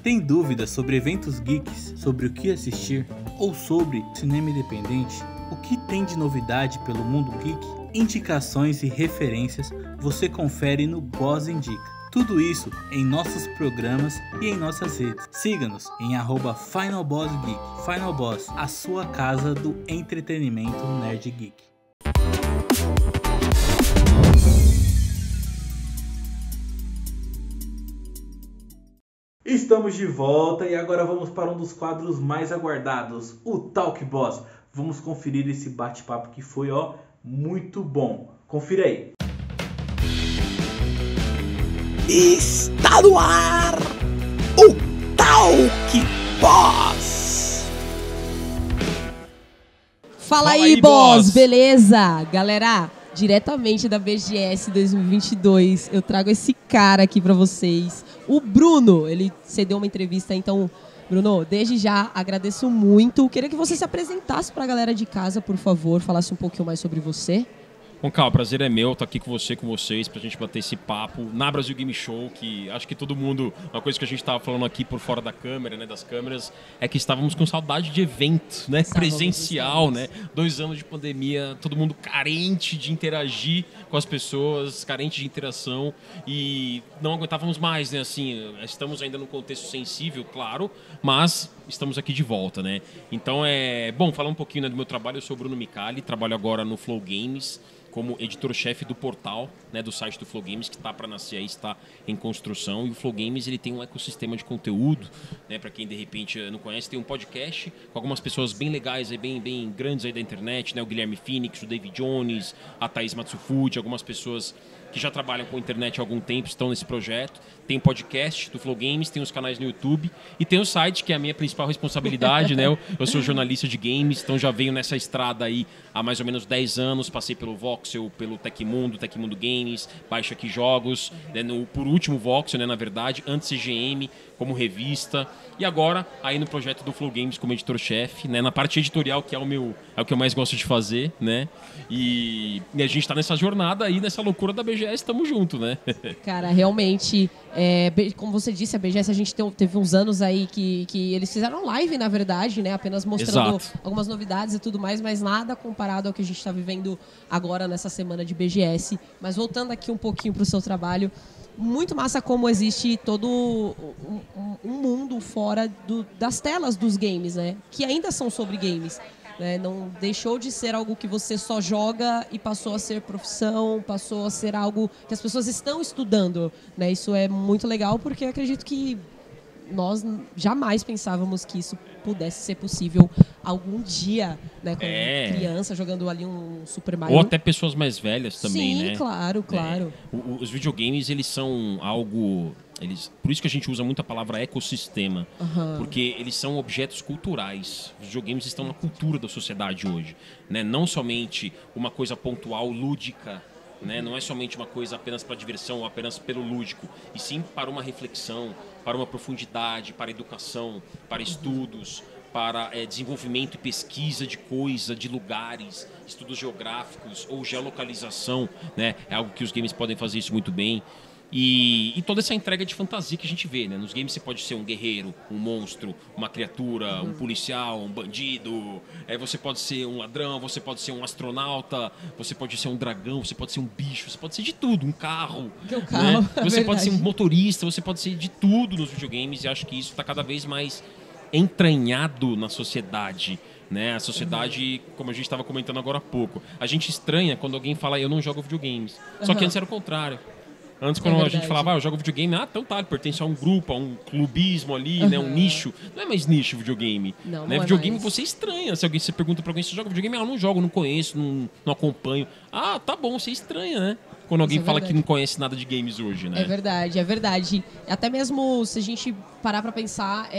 Tem dúvidas sobre eventos geeks, sobre o que assistir ou sobre cinema independente? O que tem de novidade pelo mundo geek? Indicações e referências você confere no Boss Indica. Tudo isso em nossos programas e em nossas redes. Siga-nos em @FinalBossGeek. Final Boss, a sua casa do entretenimento nerd geek. Estamos de volta e agora vamos para um dos quadros mais aguardados, o Talk Boss. Vamos conferir esse bate-papo que foi, muito bom. Confira aí. Está no ar o Talk Boss. Fala aí, boss, beleza? Galera, diretamente da BGS 2022, eu trago esse cara aqui pra vocês, o Bruno. Ele cedeu uma entrevista, então, Bruno, desde já agradeço muito. Queria que você se apresentasse pra galera de casa, por favor, falasse um pouquinho mais sobre você. Bom, Cal, o prazer é meu estar aqui com vocês, pra gente bater esse papo na Brasil Game Show, que acho que todo mundo, uma coisa que a gente estava falando aqui por fora da câmera, né, das câmeras, é que estávamos com saudade de evento, né, presencial, né, 2 anos de pandemia, todo mundo carente de interagir com as pessoas, carente de interação e não aguentávamos mais, né, assim, estamos ainda num contexto sensível, claro, mas estamos aqui de volta, né. Então bom, falar um pouquinho, né, do meu trabalho. Eu sou o Bruno Micali, trabalho agora no Flow Games, como editor-chefe do portal, né, do site do Flow Games, que está para nascer aí, está em construção. E o Flow Games, ele tem um ecossistema de conteúdo, né, para quem de repente não conhece, tem um podcast com algumas pessoas bem legais, aí, bem grandes aí da internet, né, o Guilherme Phoenix, o David Jones, a Thaís Matsufuji, algumas pessoas que já trabalham com a internet há algum tempo, estão nesse projeto. Tem um podcast do Flow Games, tem os canais no YouTube e tem o site, que é a minha principal responsabilidade, né? Eu sou jornalista de games, então já venho nessa estrada aí há mais ou menos 10 anos, passei pelo Voxel, pelo Tecmundo Games, Baixa Aqui Jogos, né? Por último Voxel, né, na verdade, antes CGM, como revista, e agora aí no projeto do Flow Games como editor-chefe, né, na parte editorial, que é o que eu mais gosto de fazer, né, e a gente está nessa jornada aí, nessa loucura da BGS, estamos juntos, né. Cara, realmente, como você disse, a BGS a gente teve uns anos aí que eles fizeram live, na verdade, né, apenas mostrando algumas novidades e tudo mais, mas nada comparado ao que a gente está vivendo agora nessa semana de BGS. Mas voltando aqui um pouquinho para o seu trabalho, muito massa como existe todo um mundo fora das telas dos games, né? Que ainda são sobre games, né? Não deixou de ser algo que você só joga e passou a ser profissão, passou a ser algo que as pessoas estão estudando, né? Isso é muito legal porque eu acredito que nós jamais pensávamos que isso pudesse ser possível algum dia, né? Como criança jogando ali um Super Mario. Ou até pessoas mais velhas também, né? Sim, claro. Os videogames, eles são algo... por isso que a gente usa muito a palavra ecossistema, porque eles são objetos culturais. Os videogames estão na cultura da sociedade hoje, né? Não somente uma coisa pontual, lúdica, né? Não é somente uma coisa apenas para diversão ou apenas pelo lúdico, e sim para uma reflexão, para uma profundidade, para educação, para estudos, para desenvolvimento e pesquisa de coisa, de lugares, estudos geográficos ou geolocalização, né? É algo que os games podem fazer isso muito bem. E toda essa entrega de fantasia que a gente vê, né? Nos games você pode ser um guerreiro, um monstro, uma criatura, um policial, um bandido, você pode ser um ladrão, você pode ser um astronauta, você pode ser um dragão, você pode ser um bicho, você pode ser de tudo, um carro, né? Você pode ser um motorista, você pode ser de tudo nos videogames, e acho que isso está cada vez mais entranhado na sociedade, né? A sociedade, como a gente estava comentando agora há pouco, a gente estranha quando alguém fala eu não jogo videogames, só que antes era o contrário. Antes, quando a gente falava, eu jogo videogame, então tá, ele pertence a um grupo, a um clubismo ali, né, um nicho. Não é mais nicho videogame. Não, né? não Videogame é mais. você estranha. Se alguém se pergunta pra alguém se joga videogame, eu não jogo, não conheço, não acompanho. Ah, tá bom, você estranha, né? Quando alguém fala que não conhece nada de games hoje, né? É verdade, é verdade. Até mesmo se a gente parar pra pensar,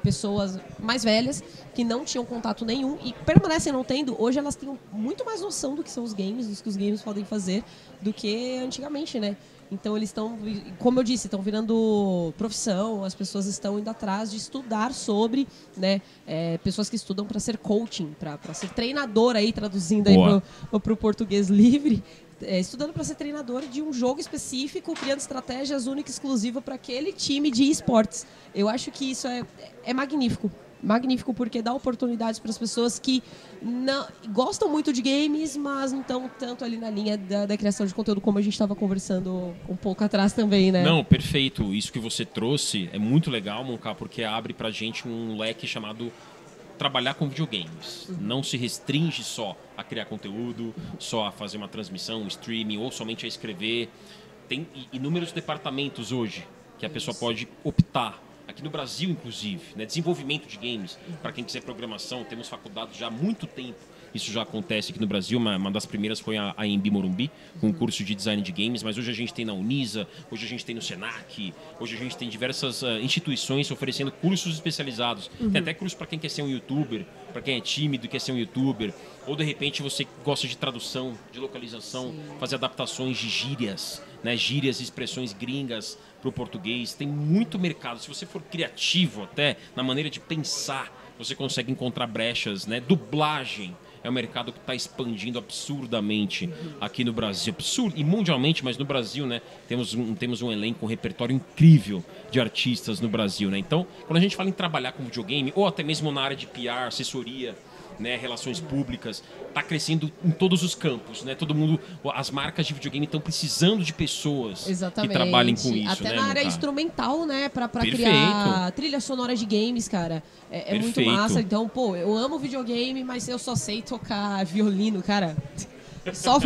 pessoas mais velhas que não tinham contato nenhum e permanecem não tendo, hoje elas têm muito mais noção do que são os games, do que os games podem fazer, do que antigamente, né? Então eles estão, como eu disse, estão virando profissão, as pessoas estão indo atrás de estudar sobre, né? Pessoas que estudam para ser coaching, para ser treinador aí, traduzindo aí pro português livre. Estudando para ser treinador de um jogo específico, criando estratégias únicas e exclusivas para aquele time de esportes. Eu acho que isso é magnífico. Magnífico porque dá oportunidades para as pessoas que não, gostam muito de games, mas não estão tanto ali na linha da criação de conteúdo, como a gente estava conversando um pouco atrás também, né? Não, perfeito. Isso que você trouxe é muito legal, Monká, porque abre pra gente um leque chamado trabalhar com videogames. Não se restringe só a criar conteúdo, só a fazer uma transmissão, um streaming, ou somente a escrever. Tem inúmeros departamentos hoje que a pessoa pode optar. Aqui no Brasil, inclusive, né? Desenvolvimento de games. Para quem quiser programação, temos faculdades já há muito tempo. Isso já acontece aqui no Brasil. Uma das primeiras foi a AMB Morumbi, com um curso de design de games. Mas hoje a gente tem na Unisa, hoje a gente tem no Senac, hoje a gente tem diversas instituições oferecendo cursos especializados. Tem até curso para quem quer ser um youtuber, para quem é tímido e quer ser um youtuber. Ou, de repente, você gosta de tradução, de localização, fazer adaptações de gírias, né? Gírias e expressões gringas para o português. Tem muito mercado. Se você for criativo até na maneira de pensar, você consegue encontrar brechas, né? Dublagem é um mercado que está expandindo absurdamente aqui no Brasil. Absurdo, e mundialmente, mas no Brasil, né? Temos um elenco, um repertório incrível de artistas no Brasil, né? Então, quando a gente fala em trabalhar com videogame, ou até mesmo na área de PR, assessoria, né, relações públicas, está crescendo em todos os campos, né? Todo mundo, as marcas de videogame estão precisando de pessoas que trabalhem com isso, até né, na área Monká? instrumental, né, para criar trilha sonora de games, cara. É muito massa. Então, pô, eu amo videogame, mas eu só sei tocar violino, cara. Só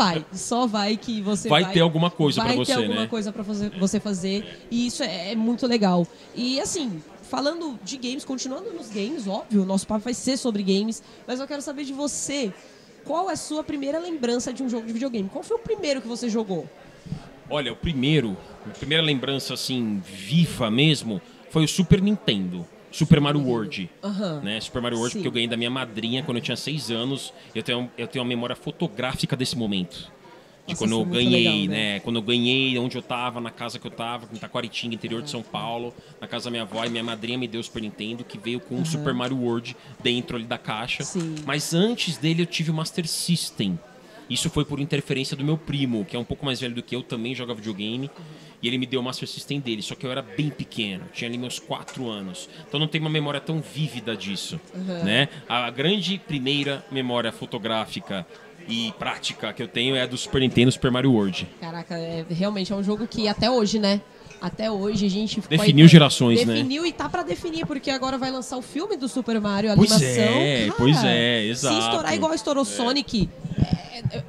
vai que você vai ter alguma coisa para você, né? Vai ter alguma coisa para você fazer, e isso é muito legal. E assim, falando de games, continuando nos games, óbvio, o nosso papo vai ser sobre games, mas eu quero saber de você, qual é a sua primeira lembrança de um jogo de videogame? Qual foi o primeiro que você jogou? Olha, a primeira lembrança, assim, viva mesmo, foi o Super Nintendo. Super Mario World, né? Super Mario World, porque eu ganhei da minha madrinha quando eu tinha 6 anos. Eu tenho uma memória fotográfica desse momento. De quando eu ganhei, legal, né? Quando eu ganhei, onde eu tava, na casa que eu tava, em Taquaritinga, interior de São Paulo, na casa da minha avó, e minha madrinha me deu o Super Nintendo, que veio com o Super Mario World dentro ali da caixa. Mas antes dele eu tive o Master System. Isso foi por interferência do meu primo, que é um pouco mais velho do que eu, também joga videogame. E ele me deu o Master System dele, só que eu era bem pequeno, tinha ali meus 4 anos. Então não tenho uma memória tão vívida disso, né? A grande primeira memória fotográfica e prática que eu tenho é a do Super Nintendo, Super Mario World. Caraca, realmente é um jogo que até hoje, né? Até hoje a gente definiu gerações, né? Definiu e tá pra definir, porque agora vai lançar o filme do Super Mario, a animação. Pois é, exato. Se estourar igual estourou Sonic,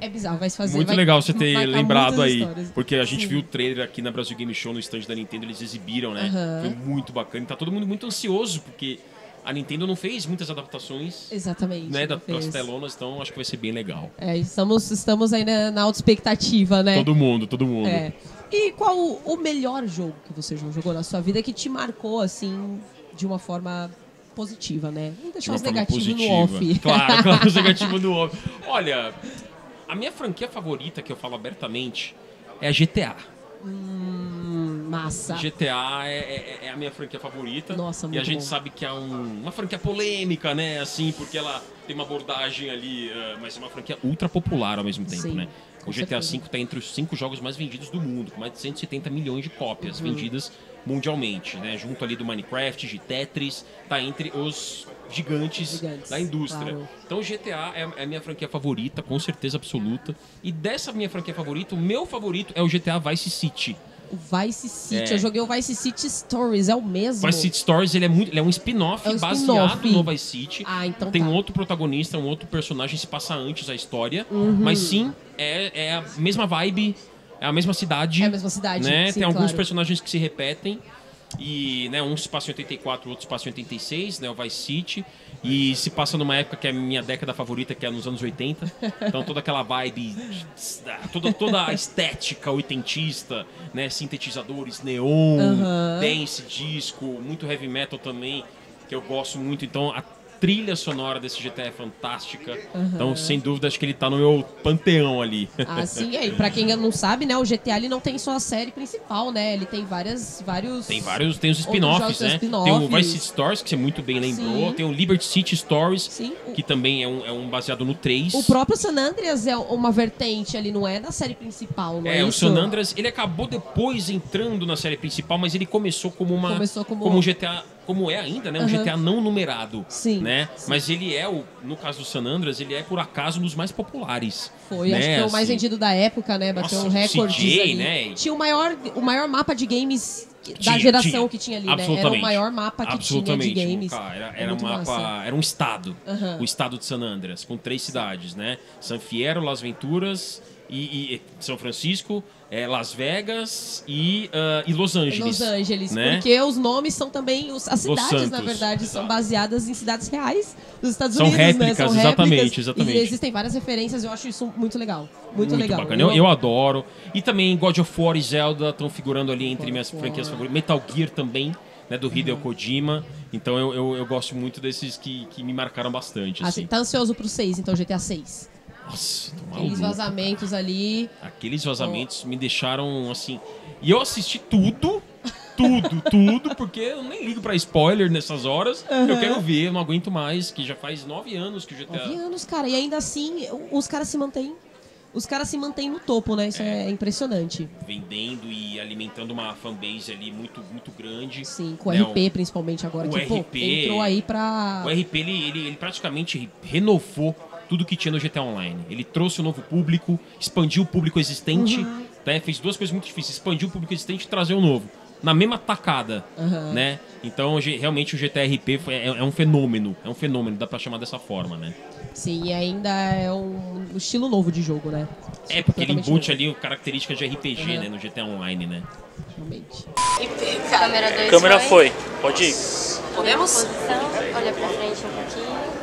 é bizarro, vai se fazer. Muito legal você ter lembrado aí, histórias. porque a gente viu o trailer aqui na Brasil Game Show, no stand da Nintendo, eles exibiram, né? Foi muito bacana, tá todo mundo muito ansioso, porque a Nintendo não fez muitas adaptações. Exatamente. Né, das telonas, então acho que vai ser bem legal. Estamos aí na alta expectativa, né? Todo mundo. E qual o melhor jogo que você jogou na sua vida que te marcou, assim, de uma forma positiva, né? Vamos deixar os negativos no off. Claro, os negativos no off. Olha, a minha franquia favorita, que eu falo abertamente, é a GTA. Massa. GTA é a minha franquia favorita. Nossa, muito E a gente bom. sabe que é uma franquia polêmica, né? Assim, porque ela tem uma abordagem ali, mas é uma franquia ultra popular ao mesmo tempo, Sim, né? com O GTA certeza. V está entre os 5 jogos mais vendidos do mundo, com mais de 170 milhões de cópias vendidas mundialmente, né? Junto ali do Minecraft, de Tetris, tá entre os gigantes da indústria. claro. Então o GTA é a minha franquia favorita, com certeza absoluta. E dessa minha franquia favorita, o meu favorito é o GTA Vice City. O Vice City. É. Eu joguei o Vice City Stories, é o mesmo? Vice City Stories, ele é um spin-off É um baseado spin-off. no Vice City. Ah, então tem tá. um outro protagonista, um outro personagem, se passa antes da história. Uhum. Mas sim, é a mesma vibe, é a mesma cidade. É a mesma cidade, Né? sim, Tem alguns claro. personagens que se repetem. E, né, um se passa em 84, o outro se passa em 86, né, o Vice City. E se passa numa época que é a minha década favorita, que é nos anos 80. Então toda aquela vibe, toda a estética oitentista, né, sintetizadores, neon, Aham. dance, disco, muito heavy metal também, que eu gosto muito. Então a trilha sonora desse GTA é fantástica. Aham. Então, sem dúvida, acho que ele tá no meu panteão ali. Ah, sim, é. E pra quem não sabe, né, o GTA ele não tem só a série principal, né? Ele tem vários... Tem os spin-offs, né? Tem o Vice City Stories, que você muito bem lembrou. Sim. Tem o Liberty City Stories, que também é um baseado no 3. O próprio San Andreas é uma vertente ali, não é da série principal, não é O isso? San Andreas, ele acabou depois entrando na série principal, mas ele começou como um GTA, como é ainda, né? Um Aham. GTA não numerado. Sim. Né? Mas ele no caso do San Andreas, ele é por acaso um dos mais populares. Foi, né? acho que foi o mais Assim, vendido da época, né? Bateu Nossa, um recorde CJ, ali. né? Tinha o maior mapa de games da Tinha, geração tinha. que tinha ali, né? Era o Absolutamente. maior mapa que tinha de Absolutamente, games. cara, É era um muito mapa, massa. era um estado. Aham. O estado de San Andreas, com 3 cidades, né? San Fierro, Las Venturas e São Francisco, Las Vegas e Los Angeles. Los Angeles, né? porque os nomes são também... As cidades, Santos, na verdade, são baseadas em cidades reais dos Estados São Unidos, réplicas, né? São exatamente, réplicas, exatamente. E existem várias referências, eu acho isso muito legal. Muito legal. Bacana. Eu adoro. E também God of War e Zelda estão figurando ali entre minhas franquias favoritas. Metal Gear também, né, do Hideo Kojima. Então eu gosto muito desses que me marcaram bastante. Ah, Assim. você tá ansioso pro 6, então GTA 6. Nossa, tô Aqueles maluco. vazamentos ali. Aqueles vazamentos me deixaram assim. E eu assisti tudo, porque eu nem ligo pra spoiler nessas horas. Uhum. Eu quero ver, eu não aguento mais, que já faz 9 anos que o GTA. 9 anos, cara. E ainda assim, os caras se mantêm. Os caras se mantêm no topo, né? Isso é impressionante. Vendendo e alimentando uma fanbase ali muito, muito grande. Sim, com o né, RP principalmente agora. o Que, pô, RP, entrou aí pra... O RP, ele praticamente renovou tudo que tinha no GTA Online. Ele trouxe um novo público, expandiu o público existente, Uhum. né? Fez duas coisas muito difíceis. Expandiu o público existente e trazer um novo. Na mesma tacada, Uhum. né? Então, realmente, o GTA RP é um fenômeno. É um fenômeno, dá pra chamar dessa forma, né? Sim, e ainda é um estilo novo de jogo, né? É, porque ele Completamente embute novo. ali características de RPG, Uhum. né? No GTA Online, né? Realmente. Câmera 2 Câmera foi. Pode ir. Podemos? Posição, olha pra frente um pouquinho.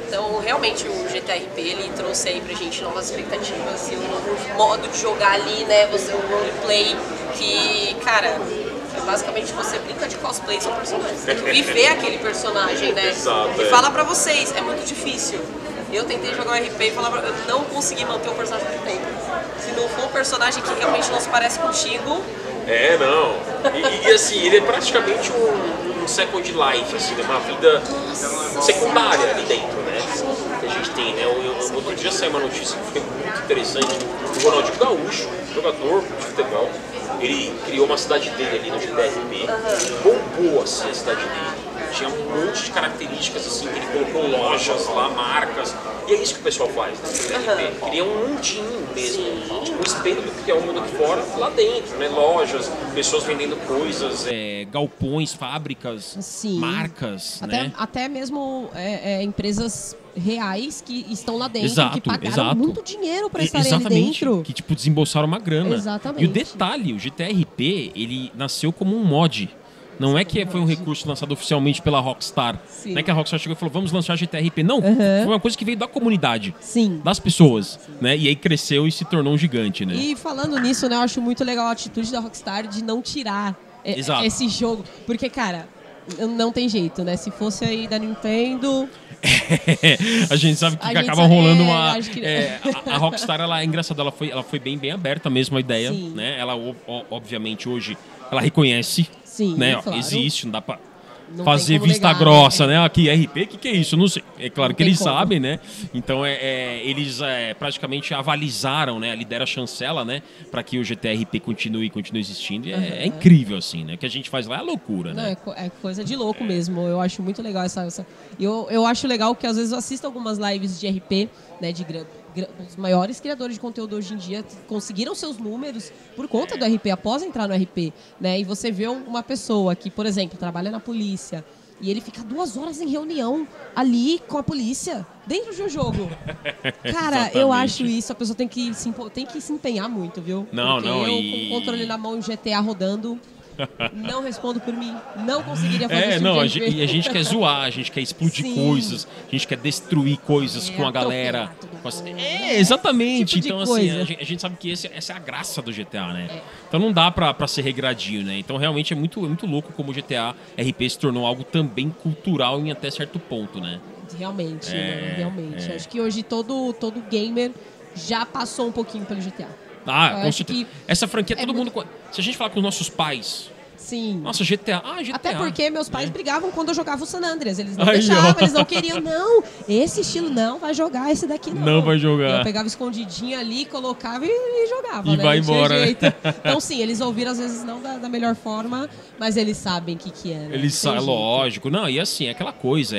Então, realmente, o GTRP, ele trouxe aí pra gente novas expectativas e um novo modo de jogar ali, né? Você, o roleplay que, cara, basicamente você brinca de cosplay, são personagens. Tem que viver aquele personagem, né? Exato, E é. falar pra vocês, é muito difícil. Eu tentei jogar o RP e eu não consegui manter o personagem por tempo. Se não for um personagem que realmente não se parece contigo... É, não. E assim, ele é praticamente um Second Life, assim, uma vida secundária ali dentro, né? Que a gente tem, né? Outro dia saiu uma notícia que foi muito interessante. O Ronaldinho Gaúcho, jogador de futebol, ele criou uma cidade dele ali no GTRP. Bombou, assim, a cidade dele. Tinha um monte de características, assim, que ele colocou lojas lá, marcas. E é isso que o pessoal faz, né? GTRP. Cria um mundinho mesmo. Tipo, um espelho do que é o mundo aqui fora, lá dentro, né? Lojas, pessoas vendendo coisas, galpões, fábricas, Sim. marcas, né? Até mesmo empresas reais que estão lá dentro, Exato, que pagaram exato. muito dinheiro pra estarem ali Exatamente, dentro. que tipo desembolsaram uma grana. Exatamente. E o detalhe, o GTRP, ele nasceu como um mod. Não é que foi um recurso lançado oficialmente pela Rockstar. Sim. Não é que a Rockstar chegou e falou, vamos lançar GTRP. Não, foi uma coisa que veio da comunidade. Sim. Das pessoas. Né? E aí cresceu e se tornou um gigante, né? E falando nisso, né, eu acho muito legal a atitude da Rockstar de não tirar Exato. esse jogo. Porque, cara, não tem jeito, né? Se fosse aí da Nintendo... A gente sabe que acaba rolando uma... A Rockstar, ela é engraçada, ela foi bem aberta mesmo a ideia, Sim. né? Ela, obviamente, hoje, ela reconhece, Sim, né? claro. Existe, não dá pra... Não fazer tem como vista negar, grossa, né? Aqui, RP, o que é isso? Eu não sei. É claro Não que tem eles como. sabem, né? Então, eles praticamente avalizaram, né? Lidera a chancela, né? Pra que o GTA RP continue existindo. E é incrível, assim, né? O que a gente faz lá é loucura, Não, né? é coisa de louco mesmo. Eu acho muito legal essa... Eu acho legal que às vezes eu assisto algumas lives de RP, né? Os maiores criadores de conteúdo hoje em dia conseguiram seus números por conta do RP, após entrar no RP, né? E você vê uma pessoa que, por exemplo, trabalha na polícia e ele fica 2 horas em reunião ali com a polícia dentro de um jogo. Cara, eu acho isso, a pessoa tem que se empenhar muito, viu? Não, porque não, eu, com o controle na mão e o GTA rodando... Não respondo por mim. Não conseguiria fazer isso. Não, e a gente quer zoar, a gente quer explodir coisas, a gente quer destruir coisas com a galera. Exatamente. Tipo então, assim, a gente sabe que essa é a graça do GTA, né? Então não dá pra ser regradinho, né? Então realmente é muito louco como o GTA RP se tornou algo também cultural em até certo ponto, né? Realmente, realmente. Acho que hoje todo gamer já passou um pouquinho pelo GTA. Com certeza. Essa franquia, todo mundo... Se a gente falar com os nossos pais... Sim. Nossa, GTA. GTA. Até porque meus pais brigavam quando eu jogava o San Andreas. Eles não deixavam, eles não queriam. Não, esse estilo não vai jogar, esse daqui não. Não vai jogar. Eu pegava escondidinho ali, colocava e jogava, e né? vai embora, né? Então sim, eles ouviram às vezes não da melhor forma, mas eles sabem o que é. Né? Eles sabem, lógico. Não, e assim, é aquela coisa,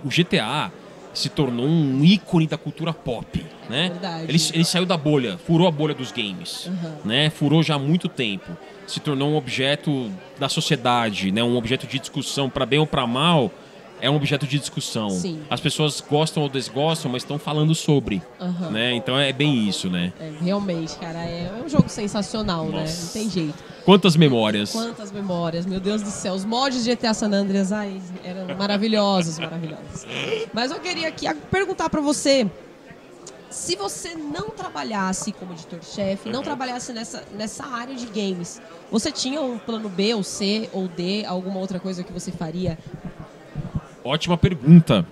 o GTA se tornou um ícone da cultura pop, né? Verdade. Ele saiu da bolha, furou a bolha dos games, né? Furou já há muito tempo. Se tornou um objeto da sociedade, né? Um objeto de discussão, para bem ou para mal, é um objeto de discussão. Sim. As pessoas gostam ou desgostam, mas estão falando sobre, né? Então é bem isso, né? Realmente, cara, é um jogo sensacional, né? Não tem jeito. Quantas memórias. Quantas memórias, meu Deus do céu. Os mods de GTA San Andreas, eram maravilhosos, maravilhosos. Mas eu queria aqui perguntar pra você, se você não trabalhasse como editor-chefe, não trabalhasse nessa área de games, você tinha um plano B, ou C, ou D, alguma outra coisa que você faria? Ótima pergunta.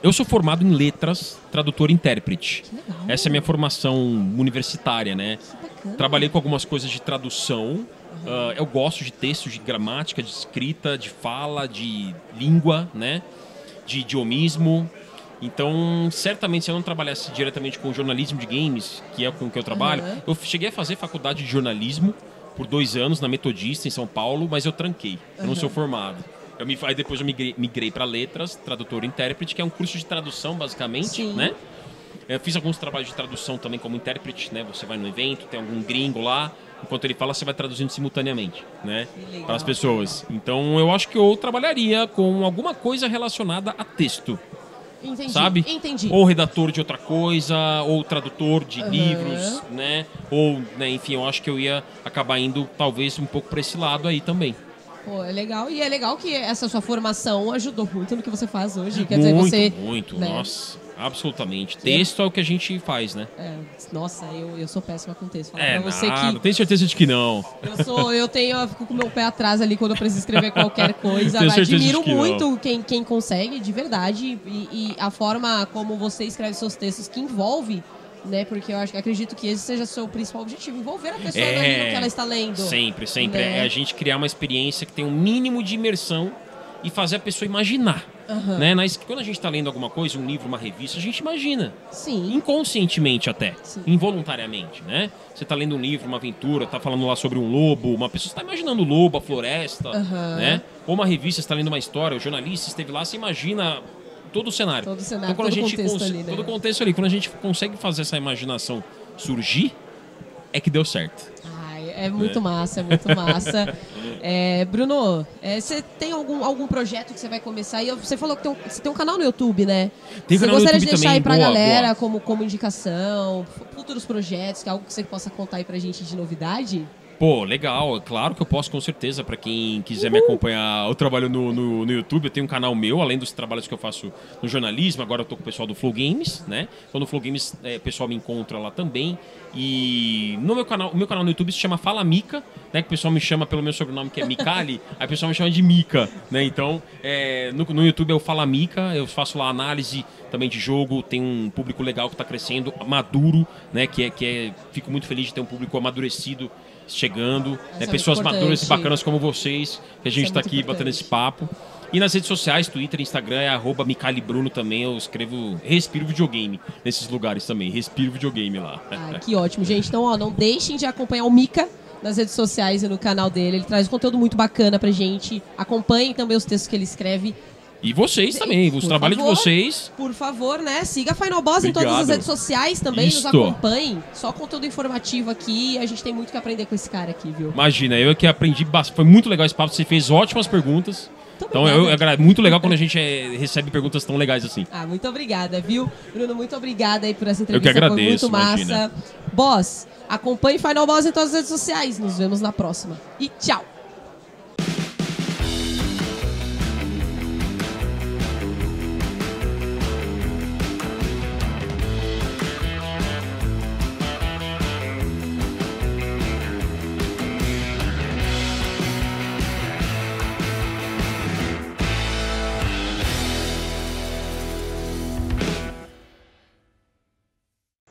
Eu sou formado em letras, tradutor e intérprete. Que legal. Essa é a minha formação universitária, né? Trabalhei com algumas coisas de tradução. Eu gosto de textos, de gramática, de escrita, de fala, de língua, né? De idiomismo. Então, certamente, se eu não trabalhasse diretamente com jornalismo de games, que é com o que eu trabalho, eu cheguei a fazer faculdade de jornalismo por 2 anos na Metodista, em São Paulo, mas eu tranquei. Eu não sou formado. Aí depois eu migrei para letras, tradutor e intérprete, que é um curso de tradução, basicamente, né? Eu fiz alguns trabalhos de tradução também como intérprete, né? Você vai no evento, tem algum gringo lá, enquanto ele fala, você vai traduzindo simultaneamente, né? Para as pessoas. Então, eu acho que eu trabalharia com alguma coisa relacionada a texto. Entendi, sabe? Entendi. Ou redator de outra coisa, ou tradutor de livros, né? Ou, né, enfim, eu acho que eu ia acabar indo talvez um pouco para esse lado aí também. Pô, é legal. E é legal que essa sua formação ajudou muito no que você faz hoje. Quer dizer, você... Muito, né? Nossa, absolutamente. Texto é o que a gente faz, né? Nossa, eu sou péssima com texto. Pra você não tenho certeza de que não. Eu fico com o meu pé atrás ali quando eu preciso escrever qualquer coisa. Admiro muito quem consegue, de verdade. E a forma como você escreve seus textos que envolve, né? Porque eu acredito que esse seja o seu principal objetivo, envolver a pessoa ali no que ela está lendo. Sempre. Né? É a gente criar uma experiência que tem um mínimo de imersão e fazer a pessoa imaginar. Né? Quando a gente está lendo alguma coisa, um livro, uma revista, a gente imagina. Sim. Inconscientemente até. Sim. Involuntariamente, né? Você está lendo um livro, uma aventura, está falando lá sobre um lobo, uma pessoa está imaginando o lobo, a floresta, né? Ou uma revista, está lendo uma história, o jornalista esteve lá, você imagina todo o cenário. Todo o cenário, então, quando todo o contexto ali, né? Todo o contexto ali. Quando a gente consegue fazer essa imaginação surgir, é que deu certo. É muito massa, é muito massa. Bruno, você tem algum projeto que você vai começar? E você falou que você tem um canal no YouTube, né? Você gostaria de deixar aí pra galera como indicação, futuros projetos, que é algo que você possa contar aí pra gente de novidade? Pô, legal. Claro que eu posso, com certeza. Pra quem quiser me acompanhar, eu trabalho no YouTube. Eu tenho um canal meu, além dos trabalhos que eu faço no jornalismo. Agora eu tô com o pessoal do Flow Games, né? Então no Flow Games o pessoal me encontra lá também. E no meu canal, o meu canal no YouTube se chama Fala Mica, né? Que o pessoal me chama pelo meu sobrenome, que é Micali. Aí o pessoal me chama de Mica, né? Então no YouTube eu Fala Mica. Eu faço lá análise também de jogo. Tem um público legal que tá crescendo, maduro, né? Fico muito feliz de ter um público amadurecido chegando, né? Pessoas maduras e bacanas como vocês, que a gente está aqui batendo esse papo. E nas redes sociais, Twitter, Instagram, é @MicaliBruno também. Eu escrevo Respiro Videogame nesses lugares também. Respiro Videogame lá. Que ótimo, gente. Então, ó, não deixem de acompanhar o Mica nas redes sociais e no canal dele. Ele traz um conteúdo muito bacana pra gente. Acompanhem também os textos que ele escreve. E vocês também, os trabalhos de vocês. Por favor, né? Siga a Final Boss em todas as redes sociais também, nos acompanhem. Só conteúdo informativo aqui, a gente tem muito que aprender com esse cara aqui, viu? Imagina, eu que aprendi bastante, foi muito legal esse papo, você fez ótimas perguntas. Então é muito legal quando a gente recebe perguntas tão legais assim. Muito obrigada, viu? Bruno, muito obrigada aí por essa entrevista, eu que agradeço, foi muito massa. Imagina. Boss, acompanhe Final Boss em todas as redes sociais, nos vemos na próxima. E tchau!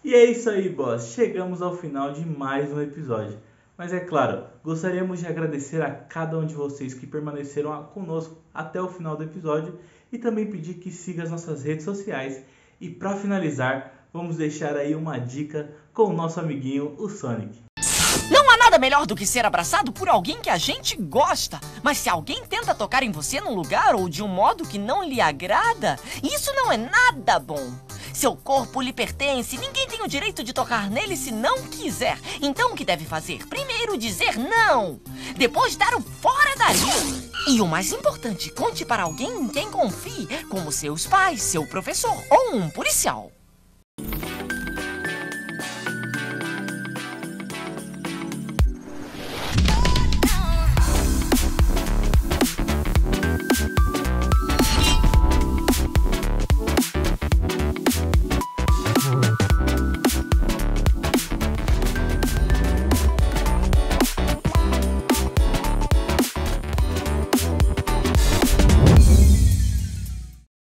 E é isso aí, boss. Chegamos ao final de mais um episódio. Mas é claro, gostaríamos de agradecer a cada um de vocês que permaneceram conosco até o final do episódio e também pedir que siga as nossas redes sociais. E para finalizar, vamos deixar aí uma dica com o nosso amiguinho, o Sonic. Não há nada melhor do que ser abraçado por alguém que a gente gosta. Mas se alguém tenta tocar em você num lugar ou de um modo que não lhe agrada, isso não é nada bom. Seu corpo lhe pertence, ninguém tem o direito de tocar nele se não quiser. Então o que deve fazer? Primeiro dizer não, depois dar o fora dali. E o mais importante, conte para alguém em quem confie, como seus pais, seu professor ou um policial.